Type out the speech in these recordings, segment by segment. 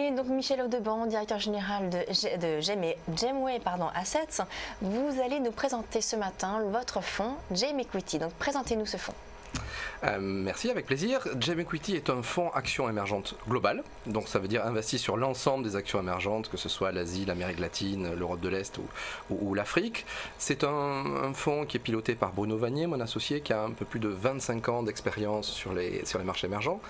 journée. Donc Michel Audeband, directeur général de Gemway Assets. Vous allez nous présenter ce matin votre fonds Gem Equity. Donc présentez-nous ce fonds. Merci, avec plaisir. Gem Equity est un fonds actions émergentes global, donc ça veut dire investi sur l'ensemble des actions émergentes, que ce soit l'Asie, l'Amérique latine, l'Europe de l'Est ou l'Afrique. C'est un fonds qui est piloté par Bruno Vanier, mon associé, qui a un peu plus de 25 ans d'expérience sur les marchés émergents,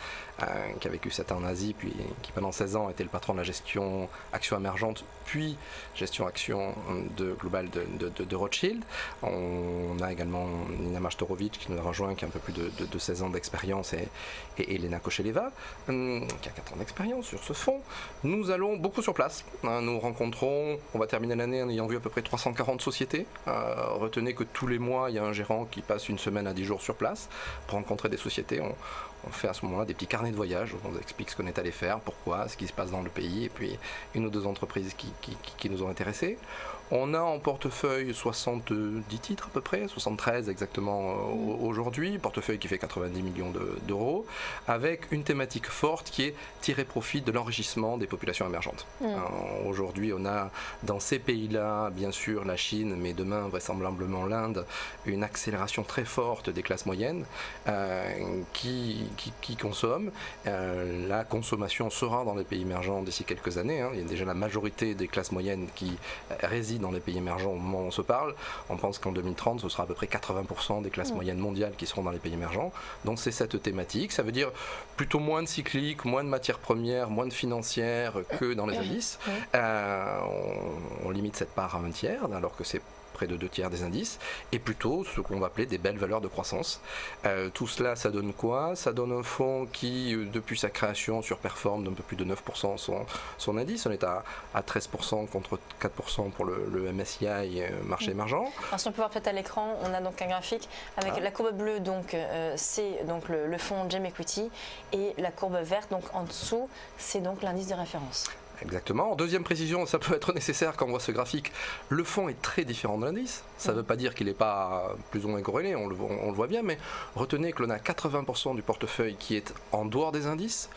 qui a vécu 7 ans en Asie, puis qui pendant 16 ans était le patron de la gestion actions émergentes, puis gestion actions globale de Rothschild. On a également Nina Majtorovic qui nous a rejoint, qui a un peu plus de 16 ans d'expérience, et Elena Kocheleva, qui a 4 ans d'expérience sur ce fonds. Nous allons beaucoup sur place. Nous rencontrons, on va terminer l'année en ayant vu à peu près 340 sociétés. Retenez que tous les mois, il y a un gérant qui passe une semaine à 10 jours sur place pour rencontrer des sociétés. On fait à ce moment-là des petits carnets de voyage où on explique ce qu'on est allé faire, pourquoi, ce qui se passe dans le pays, et puis une ou deux entreprises qui nous ont intéressés. On a en portefeuille 70 titres à peu près, 73 exactement aujourd'hui, portefeuille qui fait 90 millions d'euros, avec une thématique forte qui est tirer profit de l'enrichissement des populations émergentes. Aujourd'hui, on a dans ces pays-là, bien sûr la Chine, mais demain vraisemblablement l'Inde, une accélération très forte des classes moyennes qui consomment. La consommation sera dans les pays émergents d'ici quelques années. Il y a déjà la majorité des classes moyennes qui résident dans les pays émergents au moment où on se parle. On pense qu'en 2030, ce sera à peu près 80% des classes moyennes mondiales qui seront dans les pays émergents. Donc c'est cette thématique. Ça veut dire plutôt moins de cycliques, moins de matières premières, moins de financières que dans les indices. On limite cette part à un tiers, alors que c'est près de 2 tiers des indices, et plutôt ce qu'on va appeler des belles valeurs de croissance. Tout cela, ça donne quoi? Ça donne un fonds qui, depuis sa création, surperforme d'un peu plus de 9% son indice. On est à 13% contre 4% pour le MSCI marché émergent. Alors, si on peut voir peut-être à l'écran, on a donc un graphique avec la courbe bleue, donc c'est donc le fonds Gem Equity, et la courbe verte, donc en dessous, c'est donc l'indice de référence. Exactement. Deuxième précision, ça peut être nécessaire quand on voit ce graphique. Le fonds est très différent de l'indice. Ça ne veut pas dire qu'il n'est pas plus ou moins corrélé, on le voit bien, mais retenez que l'on a 80% du portefeuille qui est en dehors des indices.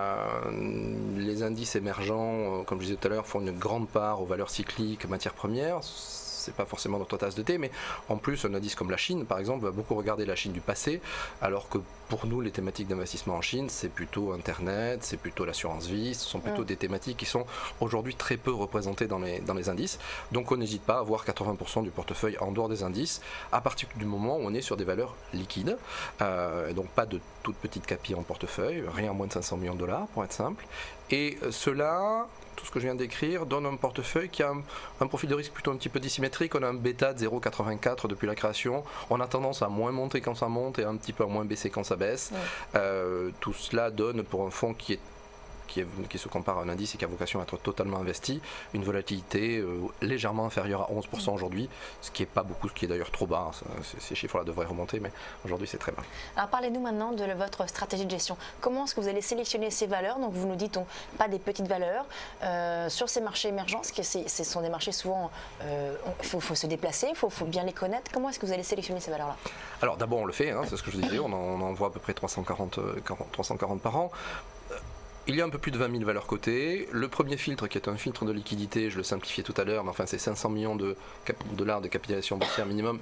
Les indices émergents, comme je disais tout à l'heure, font une grande part aux valeurs cycliques, matières premières. C'est pas forcément notre tasse de thé, mais en plus un indice comme la Chine par exemple va beaucoup regarder la Chine du passé, alors que pour nous les thématiques d'investissement en Chine c'est plutôt internet, c'est plutôt l'assurance vie, ce sont plutôt des thématiques qui sont aujourd'hui très peu représentées dans les indices. Donc on n'hésite pas à avoir 80% du portefeuille en dehors des indices à partir du moment où on est sur des valeurs liquides, donc pas de toute petite capi en portefeuille, rien moins de 500 millions de dollars pour être simple, et cela, tout ce que je viens d'écrire, donne un portefeuille qui a un profil de risque plutôt un petit peu dissymétrique. On a un bêta de 0,84 depuis la création. On a tendance à moins monter quand ça monte et un petit peu à moins baisser quand ça baisse. Tout cela donne pour un fonds qui se compare à un indice et qui a vocation à être totalement investi, une volatilité légèrement inférieure à 11% aujourd'hui, ce qui n'est pas beaucoup, ce qui est d'ailleurs trop bas. Ces chiffres-là devraient remonter, mais aujourd'hui c'est très bas. Alors parlez-nous maintenant de votre stratégie de gestion. Comment est-ce que vous allez sélectionner ces valeurs? Donc vous nous dites pas des petites valeurs sur ces marchés émergents, parce que ce sont des marchés souvent, il faut se déplacer, il faut bien les connaître. Comment est-ce que vous allez sélectionner ces valeurs-là? Alors d'abord on le fait, c'est ce que je disais, on en voit à peu près 340 par an. Il y a un peu plus de 20 000 valeurs cotées. Le premier filtre, qui est un filtre de liquidité, je le simplifiais tout à l'heure, mais enfin c'est 500 millions de dollars de capitalisation boursière minimum,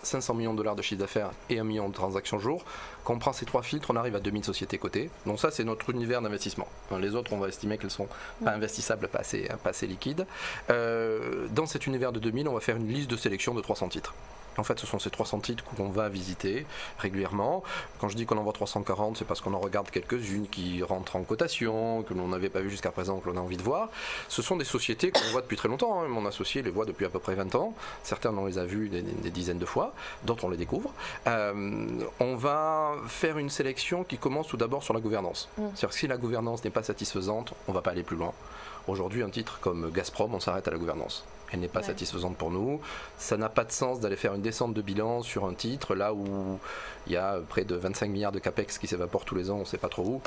500 millions de dollars de chiffre d'affaires et 1 million de transactions jour. Quand on prend ces 3 filtres, on arrive à 2000 sociétés cotées. Donc ça, c'est notre univers d'investissement. Les autres, on va estimer qu'elles ne sont pas investissables, pas assez liquides. Dans cet univers de 2000, on va faire une liste de sélection de 300 titres. En fait, ce sont ces 300 titres qu'on va visiter régulièrement. Quand je dis qu'on en voit 340, c'est parce qu'on en regarde quelques-unes qui rentrent en cotation, que l'on n'avait pas vu jusqu'à présent, que l'on a envie de voir. Ce sont des sociétés qu'on voit depuis très longtemps. Mon associé les voit depuis à peu près 20 ans. Certains, on les a vus des dizaines de fois. D'autres, on les découvre. On va faire une sélection qui commence tout d'abord sur la gouvernance. C'est-à-dire que si la gouvernance n'est pas satisfaisante, on ne va pas aller plus loin. Aujourd'hui, un titre comme Gazprom, on s'arrête à la gouvernance. Elle n'est pas satisfaisante pour nous. Ça n'a pas de sens d'aller faire une descente de bilan sur un titre là où il y a près de 25 milliards de capex qui s'évaporent tous les ans, on ne sait pas trop où.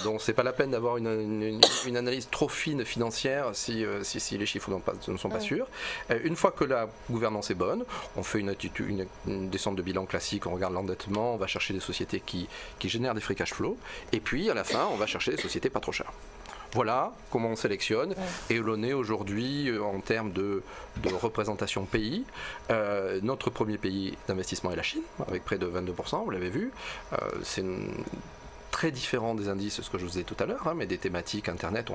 Donc c'est pas la peine d'avoir une analyse trop fine financière si les chiffres ne sont pas sûrs. Une fois que la gouvernance est bonne, on fait une descente de bilan classique, on regarde l'endettement, on va chercher des sociétés qui génèrent des free cash flow, et puis à la fin on va chercher des sociétés pas trop chères. Voilà comment on sélectionne et l'on est aujourd'hui en termes de représentation pays. Notre premier pays d'investissement est la Chine, avec près de 22%, vous l'avez vu. C'est très différent des indices, ce que je vous disais tout à l'heure, mais des thématiques Internet.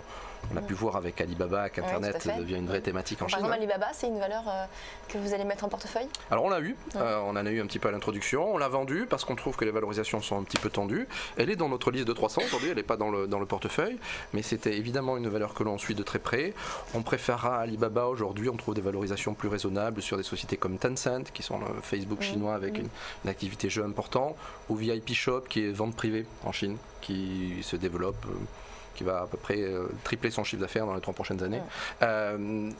On a pu voir avec Alibaba qu'Internet devient une vraie thématique en Chine. Par exemple, Alibaba, c'est une valeur que vous allez mettre en portefeuille? Alors on l'a eu, on en a eu un petit peu à l'introduction, on l'a vendue parce qu'on trouve que les valorisations sont un petit peu tendues. Elle est dans notre liste de 300 aujourd'hui, elle n'est pas dans le portefeuille, mais c'était évidemment une valeur que l'on suit de très près. On préférera Alibaba aujourd'hui, on trouve des valorisations plus raisonnables sur des sociétés comme Tencent, qui sont le Facebook chinois avec une activité jeu importante, ou Vipshop, qui est vente privée en Chine, qui se développe, qui va à peu près tripler son chiffre d'affaires dans les 3 prochaines années.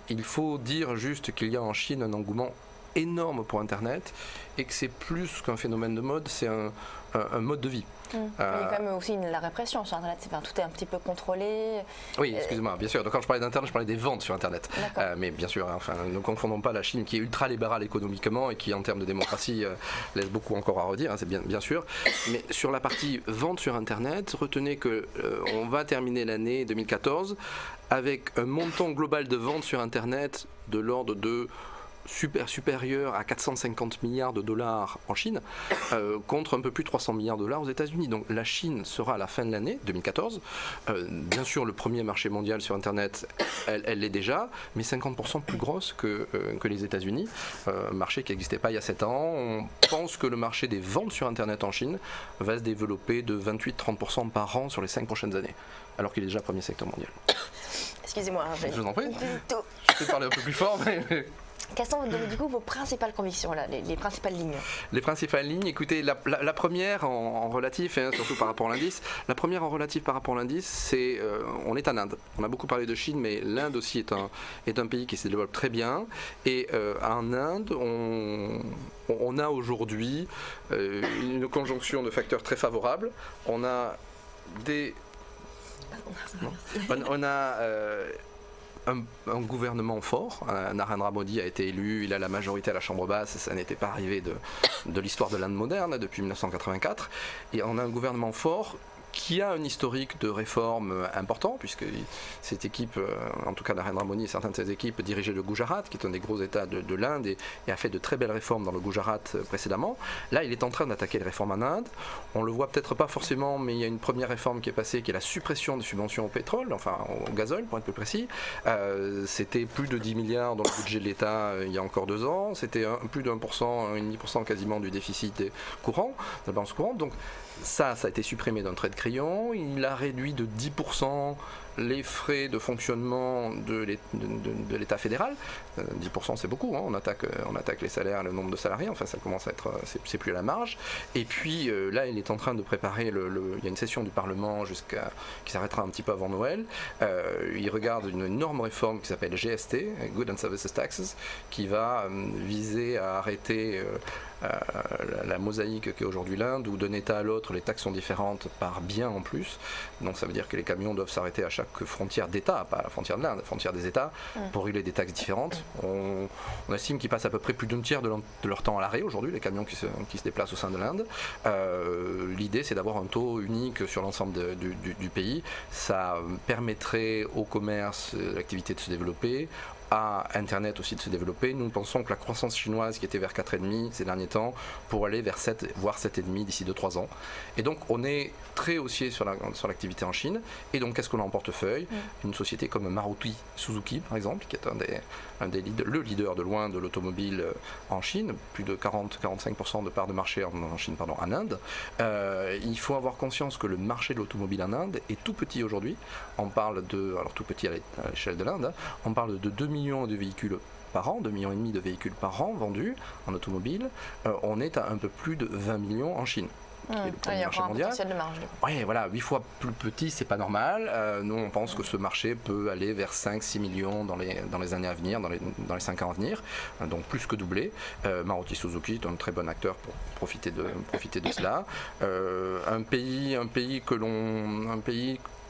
Il faut dire juste qu'il y a en Chine un engouement énorme pour Internet et que c'est plus qu'un phénomène de mode, c'est un mode de vie. Il y a quand même aussi la répression sur Internet, tout est un petit peu contrôlé. Oui, excusez-moi, bien sûr. Donc, quand je parlais d'Internet, je parlais des ventes sur Internet. Mais bien sûr, enfin, ne confondons pas la Chine qui est ultra-libérale économiquement et qui, en termes de démocratie, laisse beaucoup encore à redire, c'est bien sûr. Mais sur la partie vente sur Internet, retenez qu'on va terminer l'année 2014 avec un montant global de ventes sur Internet de l'ordre de supérieur à 450 milliards de dollars en Chine, contre un peu plus de 300 milliards de dollars aux États-Unis. Donc la Chine sera à la fin de l'année 2014, bien sûr le premier marché mondial sur Internet, elle l'est déjà, mais 50% plus grosse que les États-Unis, un marché qui n'existait pas il y a 7 ans. On pense que le marché des ventes sur Internet en Chine va se développer de 28-30% par an sur les 5 prochaines années, alors qu'il est déjà premier secteur mondial. Excusez-moi, je vous en prie. Je vais parler un peu plus fort, mais... Quelles sont du coup vos principales convictions, là, les principales lignes? Les principales lignes, écoutez, la première en relatif, surtout par rapport à l'indice, la première en relatif par rapport à l'indice, c'est on est en Inde. On a beaucoup parlé de Chine, mais l'Inde aussi est un pays qui se développe très bien. Et en Inde, on a aujourd'hui une conjonction de facteurs très favorables. On a un gouvernement fort. Narendra Modi a été élu, il a la majorité à la Chambre basse, ça n'était pas arrivé de l'histoire de l'Inde moderne depuis 1984. Et on a un gouvernement fort qui a un historique de réformes important, puisque cette équipe, en tout cas Narendra Modi et certaines de ses équipes, dirigeaient le Gujarat, qui est un des gros États de l'Inde, et a fait de très belles réformes dans le Gujarat précédemment. Là, il est en train d'attaquer les réformes en Inde. On le voit peut-être pas forcément, mais il y a une première réforme qui est passée, qui est la suppression des subventions au pétrole, enfin au gazole, pour être plus précis. C'était plus de 10 milliards dans le budget de l'État il y a encore 2 ans. C'était plus d'1%, 1,5% quasiment du déficit courant, de la balance courante. Donc, ça a été supprimé d'un trait de crayon. Il a réduit de 10% les frais de fonctionnement de l'État fédéral. 10% c'est beaucoup, on attaque les salaires et le nombre de salariés, enfin ça commence à être, c'est plus à la marge. Et puis là il est en train de préparer, il y a une session du Parlement qui s'arrêtera un petit peu avant Noël. Il regarde une énorme réforme qui s'appelle GST, Goods and Services Taxes, qui va viser à arrêter la mosaïque qu'est aujourd'hui l'Inde, où d'un État à l'autre les taxes sont différentes par bien en plus. Donc ça veut dire que les camions doivent s'arrêter à chaque frontière d'État, pas à la frontière de l'Inde, la frontière des États, pour régler des taxes différentes. On estime qu'ils passent à peu près plus d'un tiers de leur temps à l'arrêt aujourd'hui, les camions qui se déplacent au sein de l'Inde. L'idée c'est d'avoir un taux unique sur l'ensemble du pays. Ça permettrait au commerce, l'activité de se développer, à Internet aussi de se développer. Nous pensons que la croissance chinoise qui était vers 4,5 ces derniers temps pour aller vers 7, voire 7,5 d'ici 2-3 ans. Et donc on est très haussier sur l'activité en Chine. Et donc qu'est-ce qu'on a en portefeuille? Une société comme Maruti Suzuki par exemple, qui est le leader de loin de l'automobile en Chine, plus de 40-45% de part de marché en Inde. Il faut avoir conscience que le marché de l'automobile en Inde est tout petit aujourd'hui. On parle alors tout petit à l'échelle de l'Inde, on parle de 2 millions de véhicules par an, 2,5 millions de véhicules par an vendus en automobile. On est à un peu plus de 20 millions en Chine. Qui est le premier marché mondial. De marge, oui, voilà, 8 fois plus petit, c'est pas normal. Nous, on pense que ce marché peut aller vers 5-6 millions dans les années à venir, dans les 5 ans à venir, donc plus que doubler. Maruti Suzuki est un très bon acteur pour profiter de cela. Un pays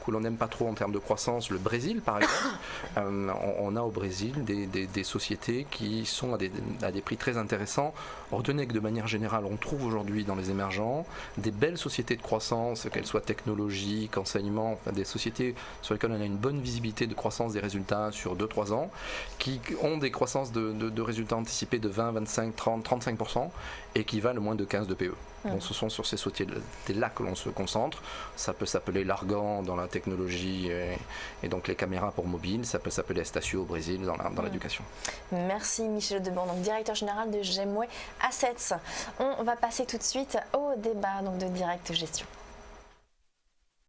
que l'on n'aime pas trop en termes de croissance, le Brésil par exemple. On a au Brésil des sociétés qui sont à des prix très intéressants. Retenez que de manière générale, on trouve aujourd'hui dans les émergents des belles sociétés de croissance, qu'elles soient technologiques, enseignement, enfin des sociétés sur lesquelles on a une bonne visibilité de croissance des résultats sur 2-3 ans, qui ont des croissances de résultats anticipés de 20, 25, 30, 35% et qui valent moins de 15 de PE. Donc ce sont sur ces sociétés-là que l'on se concentre. Ça peut s'appeler l'Argan dans la technologie et donc les caméras pour mobile. Ça peut s'appeler Estacio au Brésil dans l'éducation. Merci Michel Deban, donc directeur général de Gemway Assets. On va passer tout de suite au débat donc, de Direct Gestion.